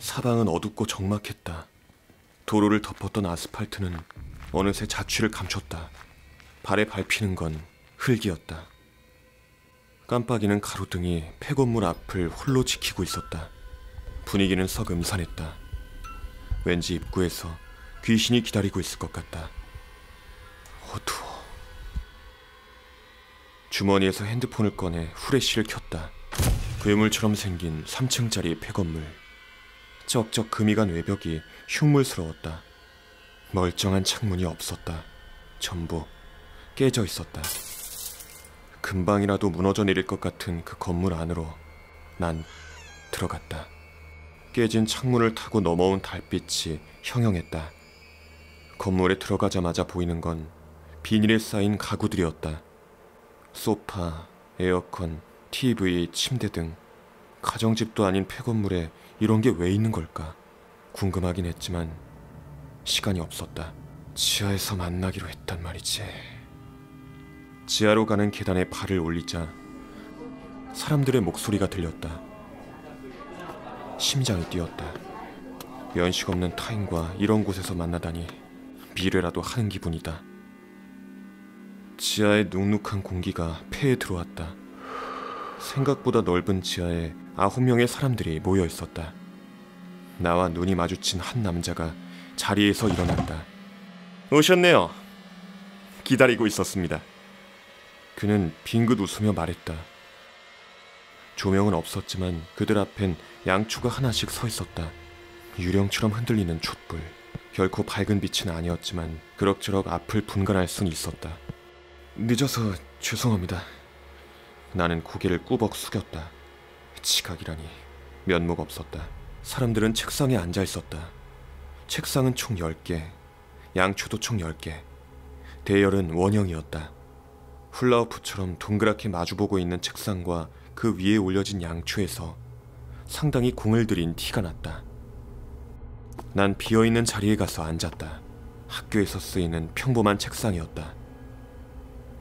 사방은 어둡고 적막했다. 도로를 덮었던 아스팔트는 어느새 자취를 감췄다. 발에 밟히는 건 흙이었다. 깜빡이는 가로등이 폐건물 앞을 홀로 지키고 있었다. 분위기는 썩 음산했다. 왠지 입구에서 귀신이 기다리고 있을 것 같다. 어두워. 주머니에서 핸드폰을 꺼내 후레쉬를 켰다. 괴물처럼 생긴 3층짜리 폐건물. 쩍쩍 금이 간 외벽이 흉물스러웠다. 멀쩡한 창문이 없었다. 전부 깨져 있었다. 금방이라도 무너져 내릴 것 같은 그 건물 안으로 난 들어갔다. 깨진 창문을 타고 넘어온 달빛이 형형했다. 건물에 들어가자마자 보이는 건 비닐에 쌓인 가구들이었다. 소파, 에어컨, TV, 침대 등 가정집도 아닌 폐건물에 이런 게 왜 있는 걸까? 궁금하긴 했지만 시간이 없었다. 지하에서 만나기로 했단 말이지. 지하로 가는 계단에 발을 올리자 사람들의 목소리가 들렸다. 심장이 뛰었다. 면식 없는 타인과 이런 곳에서 만나다니 미래라도 하는 기분이다. 지하의 눅눅한 공기가 폐에 들어왔다. 생각보다 넓은 지하에 9명의 사람들이 모여 있었다. 나와 눈이 마주친 한 남자가 자리에서 일어났다. 오셨네요. 기다리고 있었습니다. 그는 빙긋 웃으며 말했다. 조명은 없었지만 그들 앞엔 양초가 하나씩 서 있었다. 유령처럼 흔들리는 촛불. 결코 밝은 빛은 아니었지만 그럭저럭 앞을 분간할 순 있었다. 늦어서 죄송합니다. 나는 고개를 꾸벅 숙였다. 지각이라니. 면목 없었다. 사람들은 책상에 앉아 있었다. 책상은 총 10개, 양초도 총 10개. 대열은 원형이었다. 훌라후프처럼 동그랗게 마주보고 있는 책상과 그 위에 올려진 양초에서 상당히 공을 들인 티가 났다. 난 비어있는 자리에 가서 앉았다. 학교에서 쓰이는 평범한 책상이었다.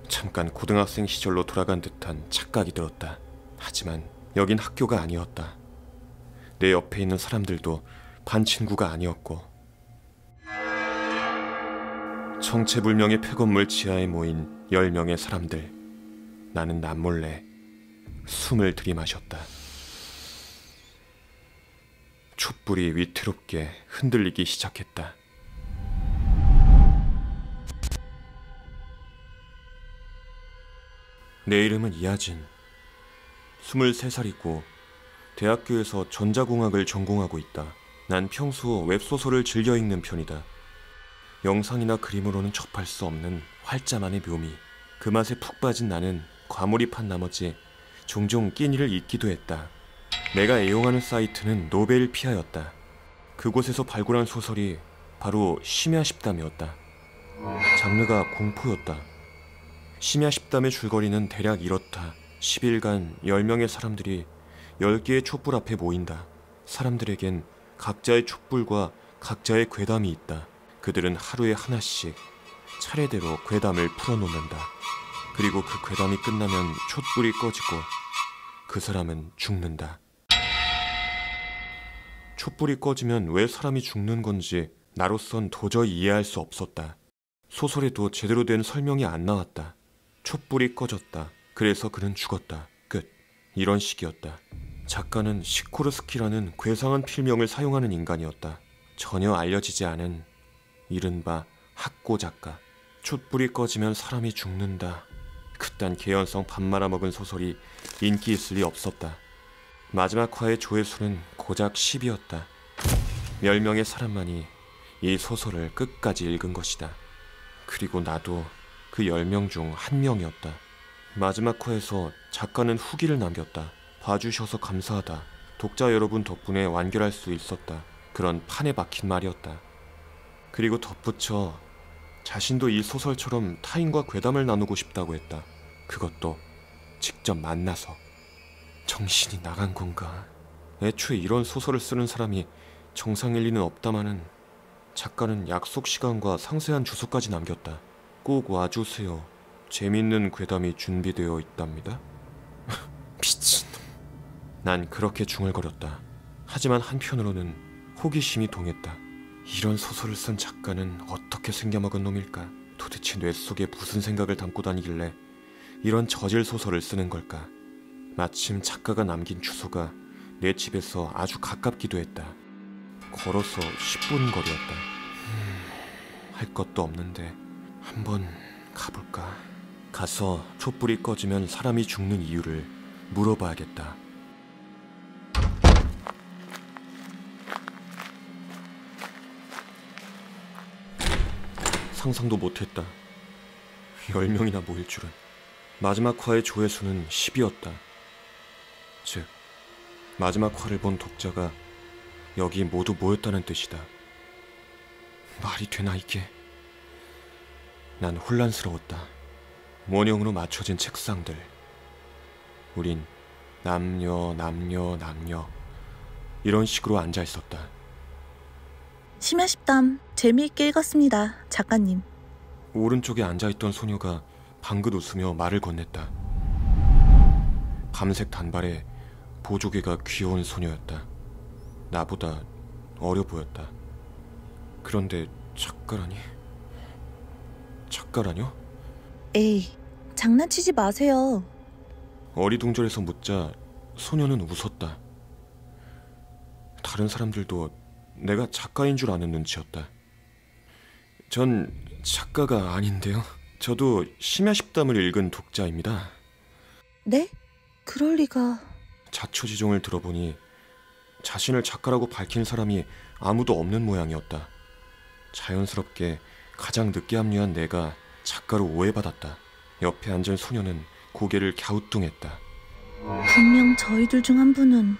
잠깐 고등학생 시절로 돌아간 듯한 착각이 들었다. 하지만 여긴 학교가 아니었다. 내 옆에 있는 사람들도 반 친구가 아니었고. 정체불명의 폐건물 지하에 모인 10명의 사람들. 나는 남몰래 숨을 들이마셨다. 촛불이 위태롭게 흔들리기 시작했다. 내 이름은 이하진. 23살이고 대학교에서 전자공학을 전공하고 있다. 난 평소 웹소설을 즐겨 읽는 편이다. 영상이나 그림으로는 접할 수 없는 활자만의 묘미. 그 맛에 푹 빠진 나는 과몰입한 나머지 종종 끼니를 잊기도 했다. 내가 애용하는 사이트는 노벨피아였다. 그곳에서 발굴한 소설이 바로 심야십담이었다. 장르가 공포였다. 심야십담의 줄거리는 대략 이렇다. 10일간 10명의 사람들이 10개의 촛불 앞에 모인다. 사람들에겐 각자의 촛불과 각자의 괴담이 있다. 그들은 하루에 하나씩 차례대로 괴담을 풀어놓는다. 그리고 그 괴담이 끝나면 촛불이 꺼지고 그 사람은 죽는다. 촛불이 꺼지면 왜 사람이 죽는 건지 나로선 도저히 이해할 수 없었다. 소설에도 제대로 된 설명이 안 나왔다. 촛불이 꺼졌다. 그래서 그는 죽었다. 끝. 이런 식이었다. 작가는 시코르스키라는 괴상한 필명을 사용하는 인간이었다. 전혀 알려지지 않은 이른바 학고 작가. 촛불이 꺼지면 사람이 죽는다. 그딴 개연성 밥 말아먹은 소설이 인기 있을 리 없었다. 마지막 화의 조회수는 고작 10이었다. 10명의 사람만이 이 소설을 끝까지 읽은 것이다. 그리고 나도 그 10명 중 한 명이었다. 마지막 화에서 작가는 후기를 남겼다. 봐주셔서 감사하다. 독자 여러분 덕분에 완결할 수 있었다. 그런 판에 박힌 말이었다. 그리고 덧붙여 자신도 이 소설처럼 타인과 괴담을 나누고 싶다고 했다. 그것도 직접 만나서. 정신이 나간 건가? 애초에 이런 소설을 쓰는 사람이 정상일 리는 없다마는 작가는 약속 시간과 상세한 주소까지 남겼다. 꼭 와주세요. 재밌는 괴담이 준비되어 있답니다. 미친놈. 난 그렇게 중얼거렸다. 하지만 한편으로는 호기심이 동했다. 이런 소설을 쓴 작가는 어떻게 생겨먹은 놈일까? 도대체 뇌 속에 무슨 생각을 담고 다니길래 이런 저질 소설을 쓰는 걸까? 마침 작가가 남긴 주소가 내 집에서 아주 가깝기도 했다. 걸어서 10분 거리였다. 할 것도 없는데 한번 가볼까? 가서 촛불이 꺼지면 사람이 죽는 이유를 물어봐야겠다. 상상도 못했다. 10명이나 모일 줄은. 마지막 화의 조회수는 10이었다. 즉, 마지막 화를 본 독자가 여기 모두 모였다는 뜻이다. 말이 되나 이게? 난 혼란스러웠다. 원형으로 맞춰진 책상들. 우린 남녀 이런 식으로 앉아 있었다. 심야십담 재미있게 읽었습니다. 작가님. 오른쪽에 앉아있던 소녀가 방긋 웃으며 말을 건넸다. 밤색 단발에 보조개가 귀여운 소녀였다. 나보다 어려 보였다. 그런데 작가라니? 작가라뇨? 에이, 장난치지 마세요. 어리둥절해서 묻자 소녀는 웃었다. 다른 사람들도 내가 작가인 줄 아는 눈치였다. 전 작가가 아닌데요. 저도 심야십담을 읽은 독자입니다. 네? 그럴 리가... 자초지종을 들어보니 자신을 작가라고 밝힌 사람이 아무도 없는 모양이었다. 자연스럽게 가장 늦게 합류한 내가 작가로 오해받았다. 옆에 앉은 소녀는 고개를 갸우뚱했다. 분명 저희들 중 한 분은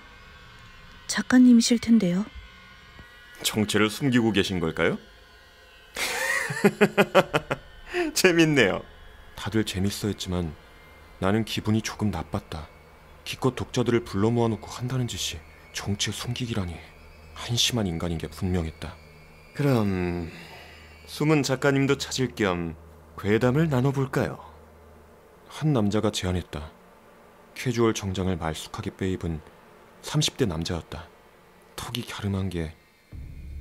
작가님이실 텐데요. 정체를 숨기고 계신 걸까요? 재밌네요. 다들 재밌어 했지만 나는 기분이 조금 나빴다. 기껏 독자들을 불러 모아놓고 한다는 짓이 정체 숨기기라니. 한심한 인간인 게 분명했다. 그럼 숨은 작가님도 찾을 겸 괴담을 나눠볼까요? 한 남자가 제안했다. 캐주얼 정장을 말쑥하게 빼입은 30대 남자였다. 턱이 갸름한 게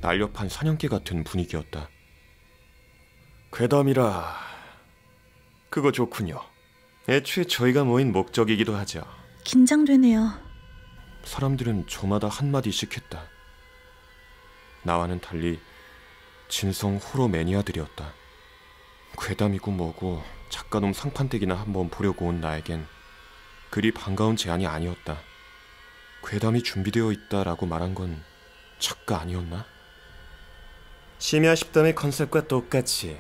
날렵한 사냥개 같은 분위기였다. 괴담이라 그거 좋군요. 애초에 저희가 모인 목적이기도 하죠. 긴장되네요. 사람들은 저마다 한마디씩 했다. 나와는 달리 진성 호러 매니아들이었다. 괴담이고 뭐고 작가놈 상판대기나 한번 보려고 온 나에겐 그리 반가운 제안이 아니었다. 괴담이 준비되어 있다라고 말한 건 작가 아니었나? 심야십담의 컨셉과 똑같이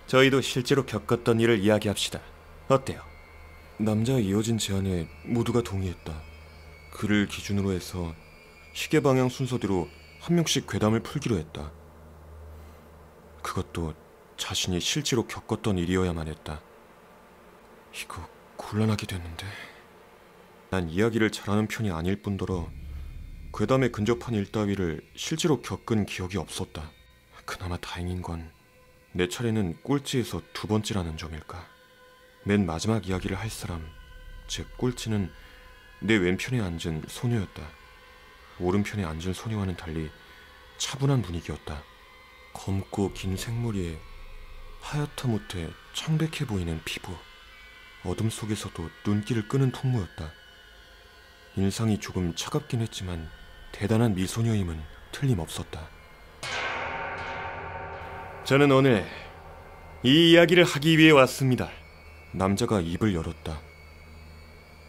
저희도 실제로 겪었던 일을 이야기합시다. 어때요? 남자의 이어진 제안에 모두가 동의했다. 그를 기준으로 해서 시계 방향 순서대로 한 명씩 괴담을 풀기로 했다. 그것도 자신이 실제로 겪었던 일이어야만 했다. 이거 곤란하게 됐는데. 난 이야기를 잘하는 편이 아닐 뿐더러 괴담에 근접한 일 따위를 실제로 겪은 기억이 없었다. 그나마 다행인 건 내 차례는 꼴찌에서 두 번째라는 점일까. 맨 마지막 이야기를 할 사람, 즉 꼴찌는 내 왼편에 앉은 소녀였다. 오른편에 앉은 소녀와는 달리 차분한 분위기였다. 검고 긴 생머리에 하얗다 못해 창백해 보이는 피부, 어둠 속에서도 눈길을 끄는 풍모였다. 인상이 조금 차갑긴 했지만 대단한 미소녀임은 틀림없었다. 저는 오늘 이 이야기를 하기 위해 왔습니다. 남자가 입을 열었다.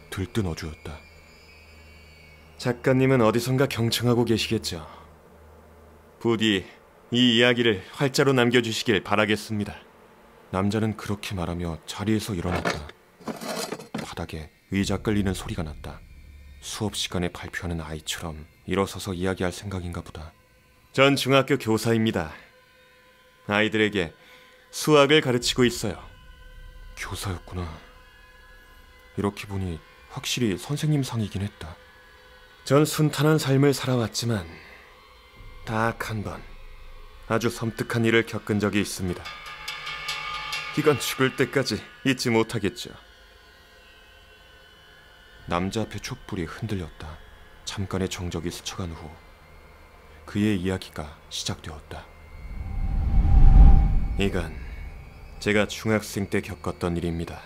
들뜬 어조였다. 작가님은 어디선가 경청하고 계시겠죠. 부디 이 이야기를 활자로 남겨주시길 바라겠습니다. 남자는 그렇게 말하며 자리에서 일어났다. 바닥에 의자 끌리는 소리가 났다. 수업 시간에 발표하는 아이처럼 일어서서 이야기할 생각인가 보다. 전 중학교 교사입니다. 아이들에게 수학을 가르치고 있어요. 교사였구나. 이렇게 보니 확실히 선생님 상이긴 했다. 전 순탄한 삶을 살아왔지만 딱 한 번 아주 섬뜩한 일을 겪은 적이 있습니다. 이건 죽을 때까지 잊지 못하겠죠. 남자 앞에 촛불이 흔들렸다. 잠깐의 정적이 스쳐간 후 그의 이야기가 시작되었다. 이건 제가 중학생 때 겪었던 일입니다.